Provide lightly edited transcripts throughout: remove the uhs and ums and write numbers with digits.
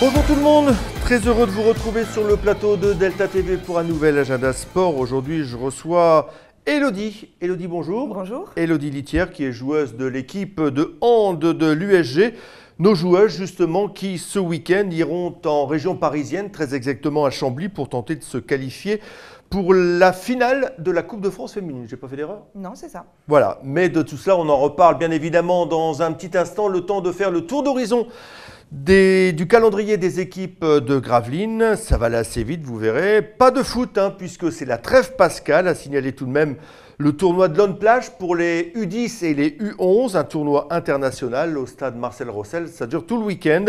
Bonjour tout le monde, très heureux de vous retrouver sur le plateau de Delta TV pour un nouvel agenda sport. Aujourd'hui, je reçois Élodie. Élodie, bonjour. Bonjour. Élodie Litière, qui est joueuse de l'équipe de hand de l'USG. Nos joueuses, justement, qui ce week-end iront en région parisienne, très exactement à Chambly, pour tenter de se qualifier pour la finale de la Coupe de France féminine. J'ai pas fait d'erreur? Non, c'est ça. Voilà, mais de tout cela, on en reparle bien évidemment dans un petit instant, le temps de faire le tour d'horizon du calendrier des équipes de Gravelines. Ça va aller assez vite, vous verrez. Pas de foot, puisque c'est la trêve pascale, à signaler tout de même le tournoi de Lone Plage pour les U10 et les U11, un tournoi international au stade Marcel Rossel. Ça dure tout le week-end.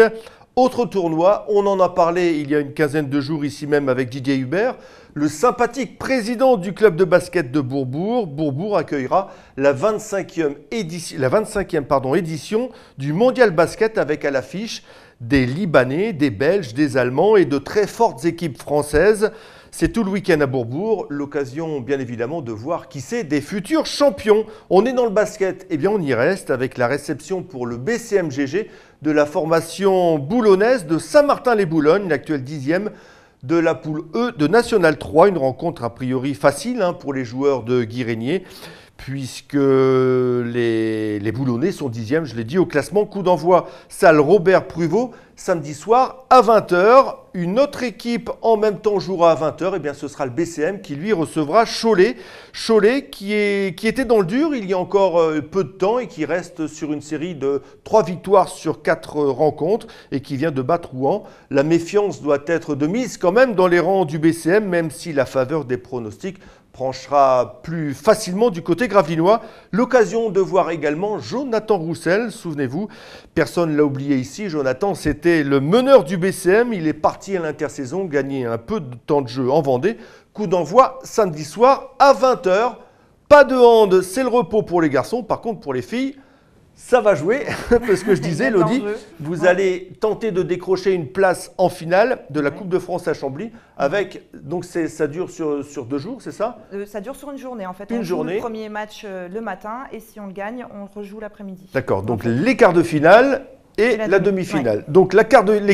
Autre tournoi, on en a parlé il y a une quinzaine de jours ici même avec Didier Hubert, le sympathique président du club de basket de Bourbourg. Bourbourg accueillera la 25e édition du Mondial Basket avec à l'affiche des Libanais, des Belges, des Allemands et de très fortes équipes françaises. C'est tout le week-end à Bourbourg, l'occasion bien évidemment de voir qui c'est des futurs champions. On est dans le basket, eh bien on y reste avec la réception pour le BCMGG de la formation boulonnaise de Saint-Martin-les-Boulognes, l'actuelle 10e de la poule E de National 3. Une rencontre a priori facile pour les joueurs de Guy Régnier, puisque les Boulonnais sont 10e, je l'ai dit, au classement. Coup d'envoi, salle Robert Pruvot, samedi soir à 20h. Une autre équipe en même temps jouera à 20h, et bien ce sera le BCM qui lui recevra Cholet. Cholet qui était dans le dur il y a encore peu de temps et qui reste sur une série de 3 victoires sur 4 rencontres et qui vient de battre Rouen. La méfiance doit être de mise quand même dans les rangs du BCM, même si la faveur des pronostics penchera plus facilement du côté gravelinois. L'occasion de voir également Jonathan Roussel, souvenez-vous, personne ne l'a oublié ici, Jonathan c'était le meneur du BCM, il est parti à l'intersaison, gagner un peu de temps de jeu en Vendée. Coup d'envoi samedi soir à 20h. Pas de hand, c'est le repos pour les garçons, par contre pour les filles, ça va jouer, parce que je disais, Elodie, vous allez tenter de décrocher une place en finale de la Coupe de France à Chambly, avec, donc ça dure sur 2 jours, c'est ça? Ça dure sur une journée en fait. Une journée. Joue le premier match le matin et si on le gagne, on rejoue l'après-midi. D'accord, donc les quarts de finale et la demi-finale. Ouais. Donc les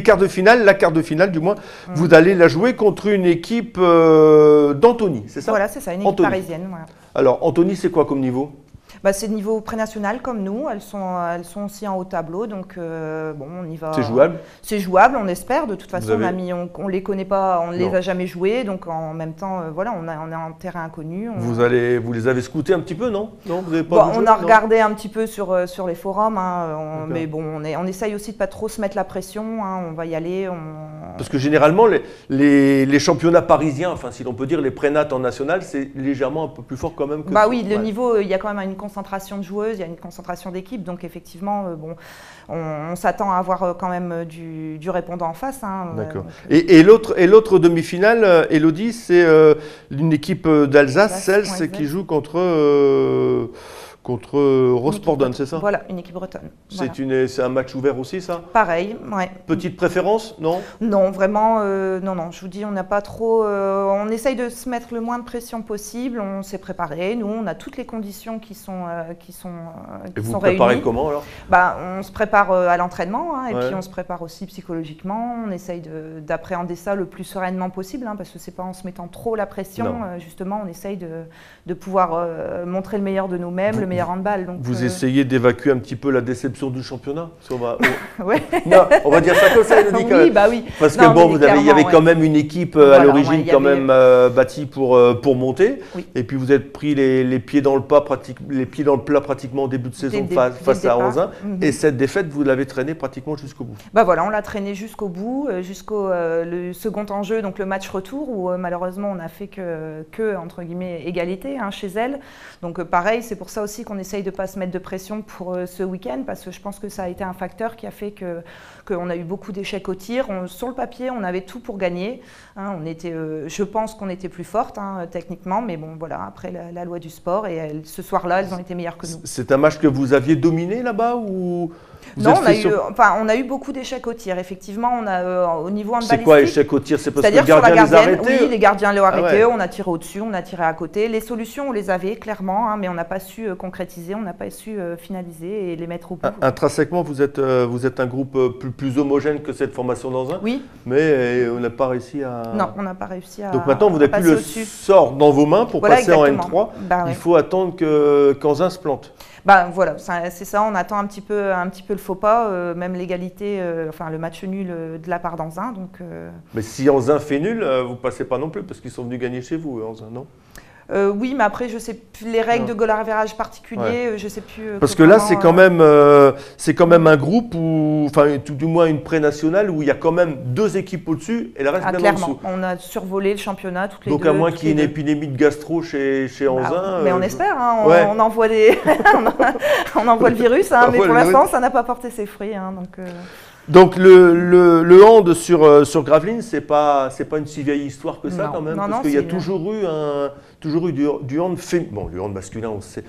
quarts de finale du moins, vous allez la jouer contre une équipe d'Antony, c'est ça? Voilà, c'est ça, une équipe parisienne. Voilà. Alors, Antony, c'est quoi comme niveau? C'est niveau pré-national comme nous, elles sont aussi en haut tableau, donc bon, on y va. C'est jouable? C'est jouable, on espère. De toute façon, on les connaît pas, on ne les a jamais joués, donc en même temps, voilà, on est en terrain inconnu. Vous les avez scoutés un petit peu, non? Non, vous avez pas on a regardé un petit peu sur les forums, mais bon, on essaye aussi de pas trop se mettre la pression, on va y aller. Parce que généralement, les championnats parisiens, enfin si l'on peut dire les prénates en national, c'est légèrement un peu plus fort quand même que oui, le niveau, il y a quand même une concentration de joueuses, il y a une concentration d'équipes, donc effectivement, on s'attend à avoir quand même du répondant en face. D'accord. Et l'autre demi-finale, Élodie, c'est une équipe d'Alsace, Cels, qui joue contre Rosporden, c'est ça? Voilà, une équipe bretonne. C'est un match ouvert aussi, ça? Pareil, ouais. Petite préférence, non? Non, vraiment, non. Je vous dis, on n'a pas trop. On essaye de se mettre le moins de pression possible. On s'est préparé. Nous, on a toutes les conditions qui sont réunies. Et vous vous préparez comment alors? On se prépare à l'entraînement et puis on se prépare aussi psychologiquement. On essaye d'appréhender ça le plus sereinement possible, parce que c'est pas en se mettant trop la pression. Justement, on essaye de pouvoir montrer le meilleur de nous-mêmes, le meilleur handball. Donc, vous essayez d'évacuer un petit peu la déception du championnat? Ouais. Non, on va dire ça comme ça, Elodie, quand même. Oui. Parce que il y avait quand même une équipe à l'origine bâtie pour monter. Oui. Et puis vous êtes pris les pieds dans le plat pratiquement au début de saison face à Anzin. Et cette défaite, vous l'avez traînée pratiquement jusqu'au bout. Voilà, on l'a traînée jusqu'au bout, jusqu'au le second enjeu, donc le match retour, où malheureusement on n'a fait que entre guillemets égalité chez elle. Donc pareil, c'est pour ça aussi qu'on essaye de ne pas se mettre de pression pour ce week-end, parce que je pense que ça a été un facteur qui a fait qu'on a eu beaucoup d'échecs au tir. Sur le papier, on avait tout pour gagner. Je pense qu'on était plus forte techniquement, mais bon, voilà, après la loi du sport, et ce soir-là, elles ont été meilleures que nous. C'est un match que vous aviez dominé là-bas ou Non, on a eu beaucoup d'échecs au tir. Effectivement, on a au niveau handballistique. C'est quoi échec au tir? C'est parce que le gardien les a arrêtés? Oui, les gardiens l'ont arrêté. On a tiré au-dessus, on a tiré à côté. Les solutions, on les avait clairement, mais on n'a pas su concrétiser, on n'a pas su finaliser et les mettre au bout. Intrinsèquement, vous êtes un groupe plus homogène que cette formation dans un. Oui. Mais on n'a pas réussi à. Non, on n'a pas réussi à. Donc maintenant, vous n'avez plus le sort dans vos mains pour passer exactement. en N3. Il faut attendre qu'Anzin se plante. Voilà, c'est ça, on attend un petit peu le faux pas, même l'égalité, le match nul de la part d'Anzin. Mais si Anzin fait nul, vous ne passez pas non plus, parce qu'ils sont venus gagner chez vous, Anzin, non? Oui, mais après, je ne sais plus les règles de goal average particulier, je ne sais plus. Parce que là, c'est quand même un groupe, tout du moins une pré-nationale, où il y a quand même 2 équipes au-dessus et le reste bien clairement. en dessous. On a survolé le championnat toutes les Donc, deux. Donc à moins qu'il y ait une épidémie de gastro chez Anzin. Mais on espère, on envoie on envoie le virus, mais pour l'instant, ça n'a pas porté ses fruits. Donc le hand sur Gravelines, c'est pas une si vieille histoire que ça quand même, parce qu'il y a toujours eu du hand féminin. Bon, le hand masculin, on sait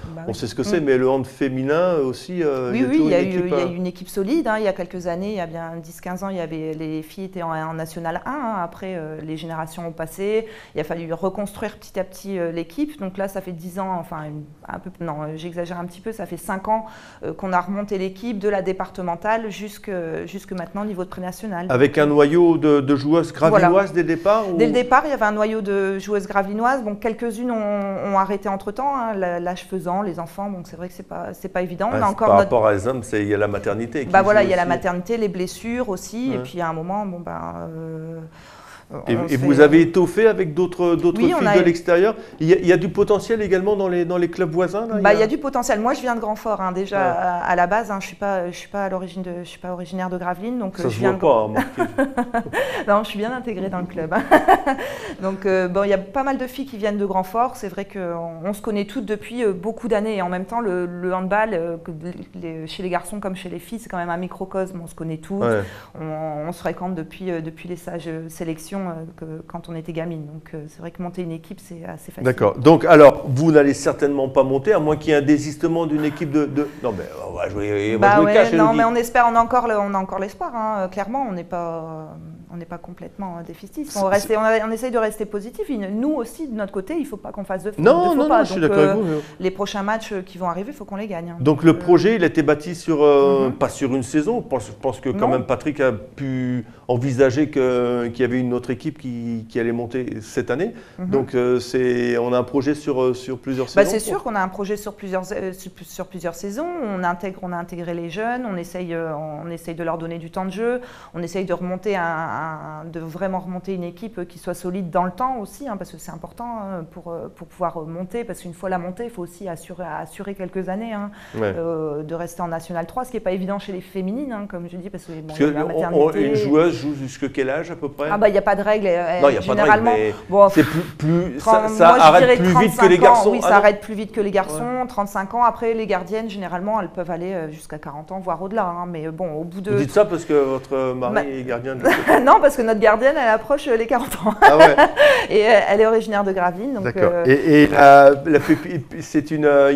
ce que c'est, mais le hand féminin aussi. Oui, il y a eu une équipe solide. Il y a quelques années, il y a bien 10-15 ans, les filles étaient en National 1. Après, les générations ont passé. Il a fallu reconstruire petit à petit l'équipe. Donc là, ça fait 10 ans, j'exagère un petit peu, ça fait 5 ans qu'on a remonté l'équipe de la départementale jusque maintenant au niveau de pré-national. Avec un noyau de joueuses gravelinoises dès le départ Dès le départ, il y avait un noyau de joueuses gravelinoises. Bon, quelques-unes ont arrêté entre-temps, l'âge faisant, les enfants. Donc c'est vrai que c'est pas évident. On a encore par rapport à les hommes, il y a la maternité. Il y a la maternité, les blessures aussi. Et puis à un moment, Et vous avez étoffé avec d'autres filles de l'extérieur. Il y a du potentiel également dans les clubs voisins là, il y a du potentiel. Moi, je viens de Grandfort déjà à la base. Je suis pas à l'origine je suis pas originaire de Gravelines, donc ça se voit pas. Non, je suis bien intégrée dans le club. Donc il y a pas mal de filles qui viennent de Grandfort. C'est vrai qu'on se connaît toutes depuis beaucoup d'années. Et en même temps, le handball, chez les garçons comme chez les filles, c'est quand même un microcosme. On se connaît toutes. Ouais. On se fréquente depuis les sages sélections quand on était gamine. Donc c'est vrai que monter une équipe, c'est assez facile. D'accord. Donc alors, vous n'allez certainement pas monter, à moins qu'il y ait un désistement d'une équipe de... Non, mais on va jouer cash. Non, mais on espère, on a encore l'espoir. Clairement, on n'est pas complètement défaitiste. On essaye de rester positif. Nous aussi, de notre côté, il ne faut pas qu'on fasse de faux pas. Non, je suis d'accord avec vous. Les prochains matchs qui vont arriver, il faut qu'on les gagne. Donc le projet, il a été bâti sur, pas sur une saison. Je pense que quand même Patrick a pu envisager qu'il y avait une autre équipe qui allait monter cette année. Donc on a un projet sur plusieurs saisons. C'est sûr qu'on a un projet sur plusieurs saisons. On a intégré les jeunes, on essaye de leur donner du temps de jeu, on essaye de remonter de vraiment remonter une équipe qui soit solide dans le temps aussi, parce que c'est important pour pouvoir monter, parce qu'une fois la montée, il faut aussi assurer quelques années de rester en National 3, ce qui n'est pas évident chez les féminines, comme je dis, parce que la maternité. Une joueuse joue jusqu'à quel âge à peu près? Il n'y a pas de règle. Non, il n'y a généralement, pas de règle, ça moi, arrête plus vite que les garçons. Oui, ça arrête plus vite que les garçons. 35 ans, après les gardiennes, généralement, elles peuvent aller jusqu'à 40 ans, voire au-delà. Mais bon, au bout de... Vous dites ça parce que votre mari est gardien de... Non, parce que notre gardienne, elle approche les 40 ans. Ah ouais. Et elle est originaire de Gravelines. D'accord. Et il y a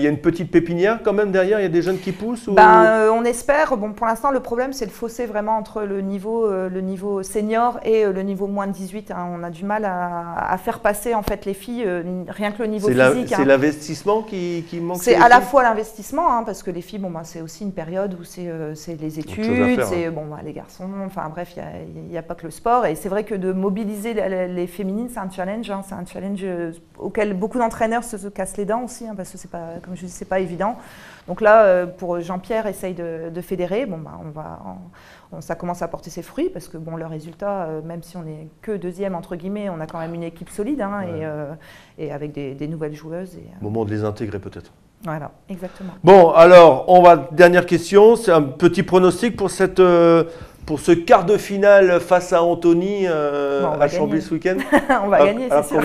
une petite pépinière quand même derrière, il y a des jeunes qui poussent ou... On espère. Bon, pour l'instant, le problème, c'est le fossé vraiment entre le niveau senior et le niveau moins de 18. On a du mal à faire passer en fait les filles, rien que le niveau physique. C'est l'investissement qui manque. C'est à la fois l'investissement, parce que les filles, c'est aussi une période où c'est les études, c'est les garçons, bref, il n'y a pas que le sport. Et c'est vrai que de mobiliser les féminines, c'est un challenge. C'est un challenge auquel beaucoup d'entraîneurs se cassent les dents aussi, parce que c'est pas, comme je dis, c'est pas évident. Donc là, pour Jean-Pierre essaye de fédérer. Ça commence à porter ses fruits parce que le résultat, même si on n'est que deuxième entre guillemets, on a quand même une équipe solide et avec des nouvelles joueuses. Moment de les intégrer peut-être. Voilà, exactement. Bon, alors, dernière question, c'est un petit pronostic pour ce quart de finale face à Antony à Chambly ce week-end. On va gagner, c'est sûr.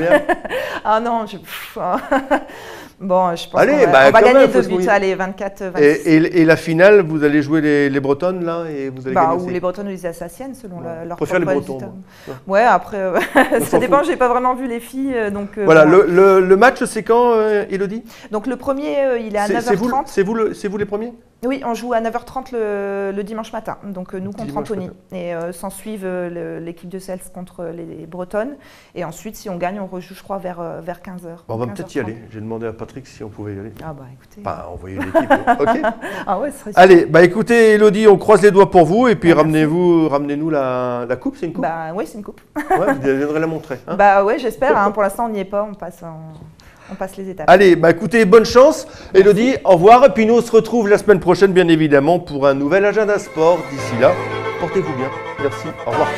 Ah non, Bon, je pense qu'on va gagner 2 buts. Allez, 24-26. Et la finale, vous allez jouer les Bretonnes là et vous allez gagner ou les Bretonnes ou les Alsaciennes selon leur propre résultat. Les Bretons. Ouais, après, ça dépend. J'ai pas vraiment vu les filles, donc. Voilà, le match c'est quand, Élodie? Donc le premier, il est à 9h30. C'est vous les premiers? Oui, on joue à 9h30 le dimanche matin, donc nous contre Dimanche Antony. matin. Et s'en suivent l'équipe de Cels contre les Bretonnes. Et ensuite, si on gagne, on rejoue, je crois, vers 15h. Bon, on va peut-être y aller. J'ai demandé à Patrick si on pouvait y aller. Ah bah écoutez. Enfin, envoyer l'équipe. Ok. Ah ouais, ce serait super. Allez, bah écoutez, Elodie, on croise les doigts pour vous et puis Ah, merci. ramenez-nous la coupe, c'est une coupe. Bah oui, c'est une coupe. Ouais, vous viendrez la montrer. Hein. Bah ouais, j'espère. Hein. Pour l'instant, on n'y est pas. On passe les étapes. Allez, bah écoutez, bonne chance. Elodie, au revoir. Et puis nous, on se retrouve la semaine prochaine, bien évidemment, pour un nouvel agenda sport. D'ici là, portez-vous bien. Merci, au revoir.